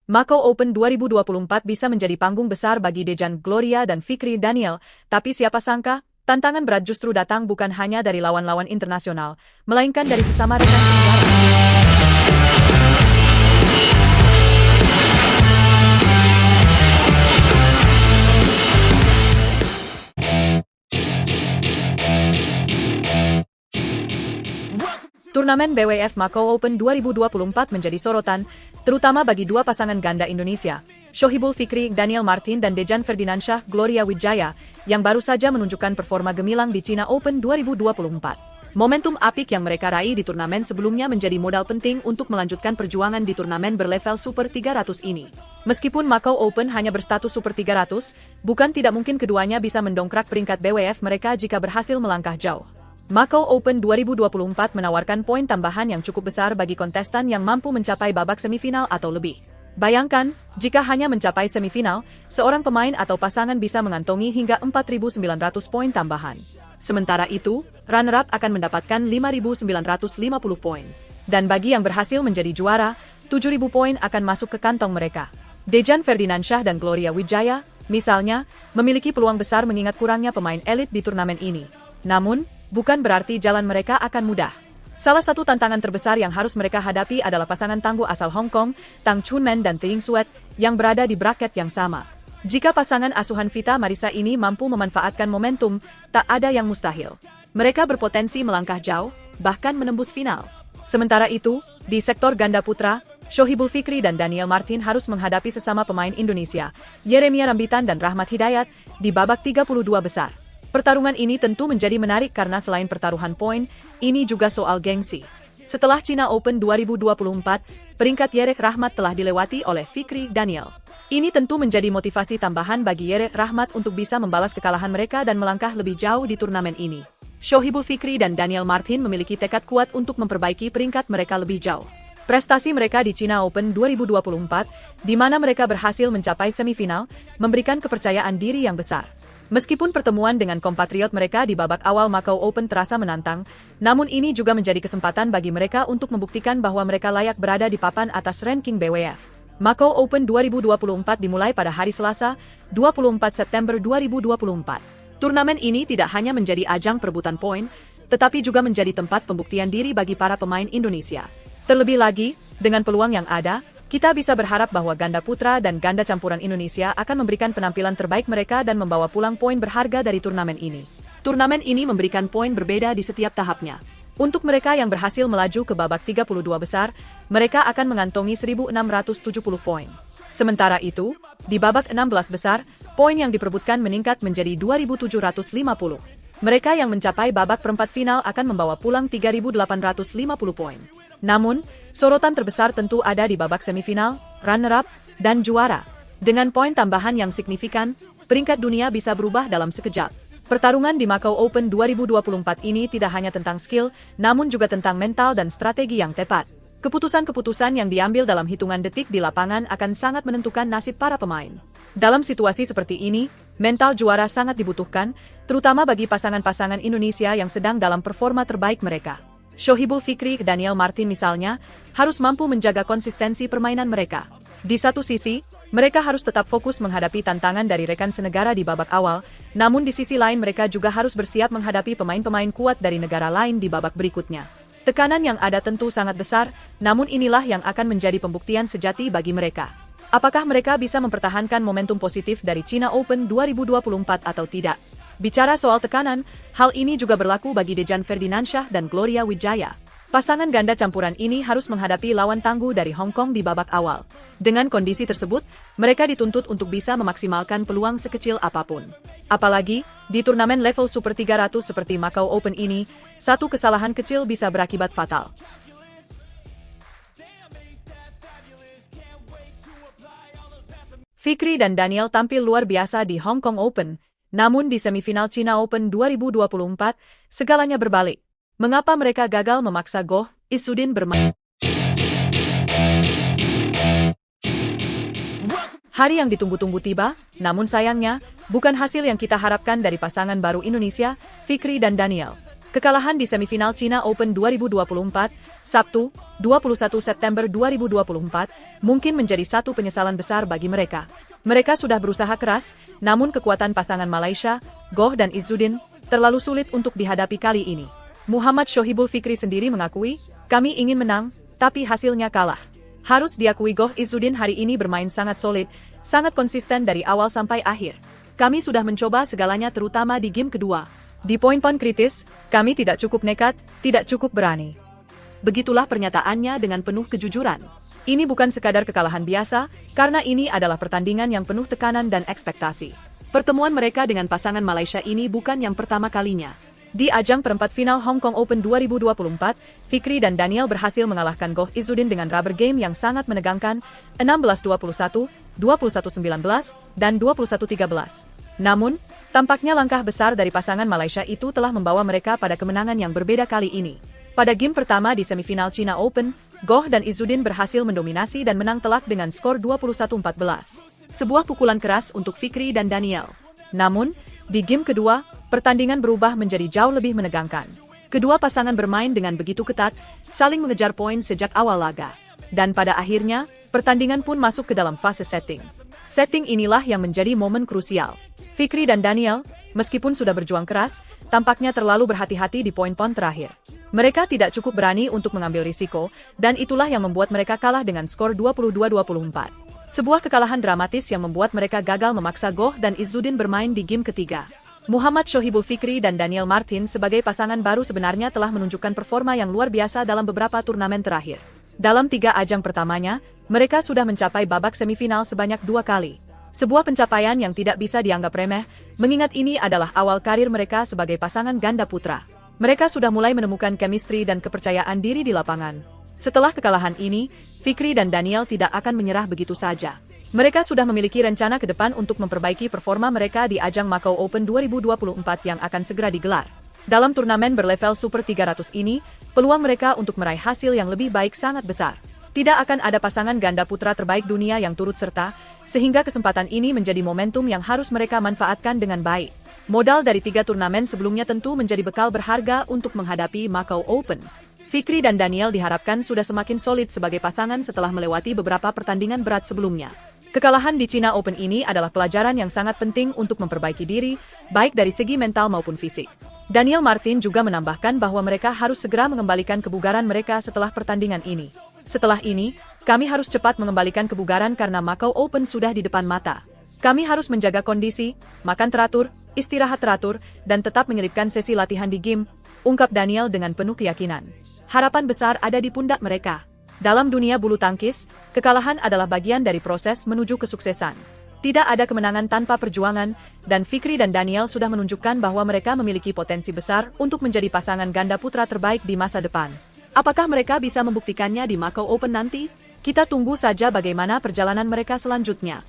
Macau Open 2024 bisa menjadi panggung besar bagi Dejan Gloria dan Fikri Daniel, tapi siapa sangka, tantangan berat justru datang bukan hanya dari lawan-lawan internasional, melainkan dari sesama rekan senegara. Turnamen BWF Macau Open 2024 menjadi sorotan, terutama bagi dua pasangan ganda Indonesia, Shohibul Fikri, Daniel Martin dan Dejan Ferdinansyah, Gloria Wijaya, yang baru saja menunjukkan performa gemilang di China Open 2024. Momentum apik yang mereka raih di turnamen sebelumnya menjadi modal penting untuk melanjutkan perjuangan di turnamen berlevel Super 300 ini. Meskipun Macau Open hanya berstatus Super 300, bukan tidak mungkin keduanya bisa mendongkrak peringkat BWF mereka jika berhasil melangkah jauh. Macau Open 2024 menawarkan poin tambahan yang cukup besar bagi kontestan yang mampu mencapai babak semifinal atau lebih. Bayangkan, jika hanya mencapai semifinal, seorang pemain atau pasangan bisa mengantongi hingga 4.900 poin tambahan. Sementara itu, runner-up akan mendapatkan 5.950 poin. Dan bagi yang berhasil menjadi juara, 7.000 poin akan masuk ke kantong mereka. Dejan Ferdinansyah dan Gloria Wijaya, misalnya, memiliki peluang besar mengingat kurangnya pemain elit di turnamen ini. Namun, bukan berarti jalan mereka akan mudah. Salah satu tantangan terbesar yang harus mereka hadapi adalah pasangan tangguh asal Hong Kong, Tang Chunman dan Ting Suet, yang berada di bracket yang sama. Jika pasangan asuhan Vita Marisa ini mampu memanfaatkan momentum, tak ada yang mustahil. Mereka berpotensi melangkah jauh, bahkan menembus final. Sementara itu, di sektor ganda putra, Shohibul Fikri dan Daniel Martin harus menghadapi sesama pemain Indonesia, Yeremia Rambitan dan Rahmat Hidayat, di babak 32 besar. Pertarungan ini tentu menjadi menarik karena selain pertaruhan poin, ini juga soal gengsi. Setelah China Open 2024, peringkat Yerek Rahmat telah dilewati oleh Fikri Daniel. Ini tentu menjadi motivasi tambahan bagi Yerek Rahmat untuk bisa membalas kekalahan mereka dan melangkah lebih jauh di turnamen ini. Shohibul Fikri dan Daniel Martin memiliki tekad kuat untuk memperbaiki peringkat mereka lebih jauh. Prestasi mereka di China Open 2024, di mana mereka berhasil mencapai semifinal, memberikan kepercayaan diri yang besar. Meskipun pertemuan dengan kompatriot mereka di babak awal Macau Open terasa menantang, namun ini juga menjadi kesempatan bagi mereka untuk membuktikan bahwa mereka layak berada di papan atas ranking BWF. Macau Open 2024 dimulai pada hari Selasa, 24 September 2024. Turnamen ini tidak hanya menjadi ajang perebutan poin, tetapi juga menjadi tempat pembuktian diri bagi para pemain Indonesia. Terlebih lagi, dengan peluang yang ada, kita bisa berharap bahwa ganda putra dan ganda campuran Indonesia akan memberikan penampilan terbaik mereka dan membawa pulang poin berharga dari turnamen ini. Turnamen ini memberikan poin berbeda di setiap tahapnya. Untuk mereka yang berhasil melaju ke babak 32 besar, mereka akan mengantongi 1.670 poin. Sementara itu, di babak 16 besar, poin yang diperebutkan meningkat menjadi 2.750. Mereka yang mencapai babak perempat final akan membawa pulang 3.850 poin. Namun, sorotan terbesar tentu ada di babak semifinal, runner-up, dan juara. Dengan poin tambahan yang signifikan, peringkat dunia bisa berubah dalam sekejap. Pertarungan di Macau Open 2024 ini tidak hanya tentang skill, namun juga tentang mental dan strategi yang tepat. Keputusan-keputusan yang diambil dalam hitungan detik di lapangan akan sangat menentukan nasib para pemain. Dalam situasi seperti ini, mental juara sangat dibutuhkan, terutama bagi pasangan-pasangan Indonesia yang sedang dalam performa terbaik mereka. Shohibul Fikri dan Daniel Martin misalnya, harus mampu menjaga konsistensi permainan mereka. Di satu sisi, mereka harus tetap fokus menghadapi tantangan dari rekan senegara di babak awal, namun di sisi lain mereka juga harus bersiap menghadapi pemain-pemain kuat dari negara lain di babak berikutnya. Tekanan yang ada tentu sangat besar, namun inilah yang akan menjadi pembuktian sejati bagi mereka. Apakah mereka bisa mempertahankan momentum positif dari China Open 2024 atau tidak? Bicara soal tekanan, hal ini juga berlaku bagi Dejan Ferdinansyah dan Gloria Wijaya. Pasangan ganda campuran ini harus menghadapi lawan tangguh dari Hong Kong di babak awal. Dengan kondisi tersebut, mereka dituntut untuk bisa memaksimalkan peluang sekecil apapun. Apalagi, di turnamen level Super 300 seperti Macau Open ini, satu kesalahan kecil bisa berakibat fatal. Fikri dan Daniel tampil luar biasa di Hong Kong Open, namun di semifinal China Open 2024, segalanya berbalik. Mengapa mereka gagal memaksa Goh Isudin bermain? Hari yang ditunggu-tunggu tiba, namun sayangnya, bukan hasil yang kita harapkan dari pasangan baru Indonesia, Fikri dan Daniel. Kekalahan di semifinal China Open 2024, Sabtu, 21 September 2024, mungkin menjadi satu penyesalan besar bagi mereka. Mereka sudah berusaha keras, namun kekuatan pasangan Malaysia, Goh dan Izzuddin, terlalu sulit untuk dihadapi kali ini. Muhammad Shohibul Fikri sendiri mengakui, kami ingin menang, tapi hasilnya kalah. Harus diakui Goh Izzuddin hari ini bermain sangat solid, sangat konsisten dari awal sampai akhir. Kami sudah mencoba segalanya terutama di game kedua. Di poin-poin kritis, kami tidak cukup nekat, tidak cukup berani. Begitulah pernyataannya dengan penuh kejujuran. Ini bukan sekadar kekalahan biasa, karena ini adalah pertandingan yang penuh tekanan dan ekspektasi. Pertemuan mereka dengan pasangan Malaysia ini bukan yang pertama kalinya. Di ajang perempat final Hong Kong Open 2024, Fikri dan Daniel berhasil mengalahkan Goh Izzuddin dengan rubber game yang sangat menegangkan, 16-21, 21-19, dan 21-13. Namun, tampaknya langkah besar dari pasangan Malaysia itu telah membawa mereka pada kemenangan yang berbeda kali ini. Pada game pertama di semifinal China Open, Goh dan Izzuddin berhasil mendominasi dan menang telak dengan skor 21-14. Sebuah pukulan keras untuk Fikri dan Daniel. Namun, di game kedua, pertandingan berubah menjadi jauh lebih menegangkan. Kedua pasangan bermain dengan begitu ketat, saling mengejar poin sejak awal laga. Dan pada akhirnya, pertandingan pun masuk ke dalam fase setting. Setting inilah yang menjadi momen krusial. Fikri dan Daniel, meskipun sudah berjuang keras, tampaknya terlalu berhati-hati di poin-poin terakhir. Mereka tidak cukup berani untuk mengambil risiko, dan itulah yang membuat mereka kalah dengan skor 22-24. Sebuah kekalahan dramatis yang membuat mereka gagal memaksa Goh dan Izzuddin bermain di game ketiga. Muhammad Shohibul Fikri dan Daniel Martin sebagai pasangan baru sebenarnya telah menunjukkan performa yang luar biasa dalam beberapa turnamen terakhir. Dalam 3 ajang pertamanya, mereka sudah mencapai babak semifinal sebanyak 2 kali. Sebuah pencapaian yang tidak bisa dianggap remeh, mengingat ini adalah awal karir mereka sebagai pasangan ganda putra. Mereka sudah mulai menemukan chemistry dan kepercayaan diri di lapangan. Setelah kekalahan ini, Fikri dan Daniel tidak akan menyerah begitu saja. Mereka sudah memiliki rencana ke depan untuk memperbaiki performa mereka di ajang Macau Open 2024 yang akan segera digelar. Dalam turnamen berlevel Super 300 ini, peluang mereka untuk meraih hasil yang lebih baik sangat besar. Tidak akan ada pasangan ganda putra terbaik dunia yang turut serta, sehingga kesempatan ini menjadi momentum yang harus mereka manfaatkan dengan baik. Modal dari 3 turnamen sebelumnya tentu menjadi bekal berharga untuk menghadapi Macau Open. Fikri dan Daniel diharapkan sudah semakin solid sebagai pasangan setelah melewati beberapa pertandingan berat sebelumnya. Kekalahan di China Open ini adalah pelajaran yang sangat penting untuk memperbaiki diri, baik dari segi mental maupun fisik. Daniel Martin juga menambahkan bahwa mereka harus segera mengembalikan kebugaran mereka setelah pertandingan ini. Setelah ini, kami harus cepat mengembalikan kebugaran karena Macau Open sudah di depan mata. Kami harus menjaga kondisi, makan teratur, istirahat teratur, dan tetap menyelipkan sesi latihan di game, ungkap Daniel dengan penuh keyakinan. Harapan besar ada di pundak mereka. Dalam dunia bulu tangkis, kekalahan adalah bagian dari proses menuju kesuksesan. Tidak ada kemenangan tanpa perjuangan, dan Fikri dan Daniel sudah menunjukkan bahwa mereka memiliki potensi besar untuk menjadi pasangan ganda putra terbaik di masa depan. Apakah mereka bisa membuktikannya di Macau Open nanti? Kita tunggu saja bagaimana perjalanan mereka selanjutnya.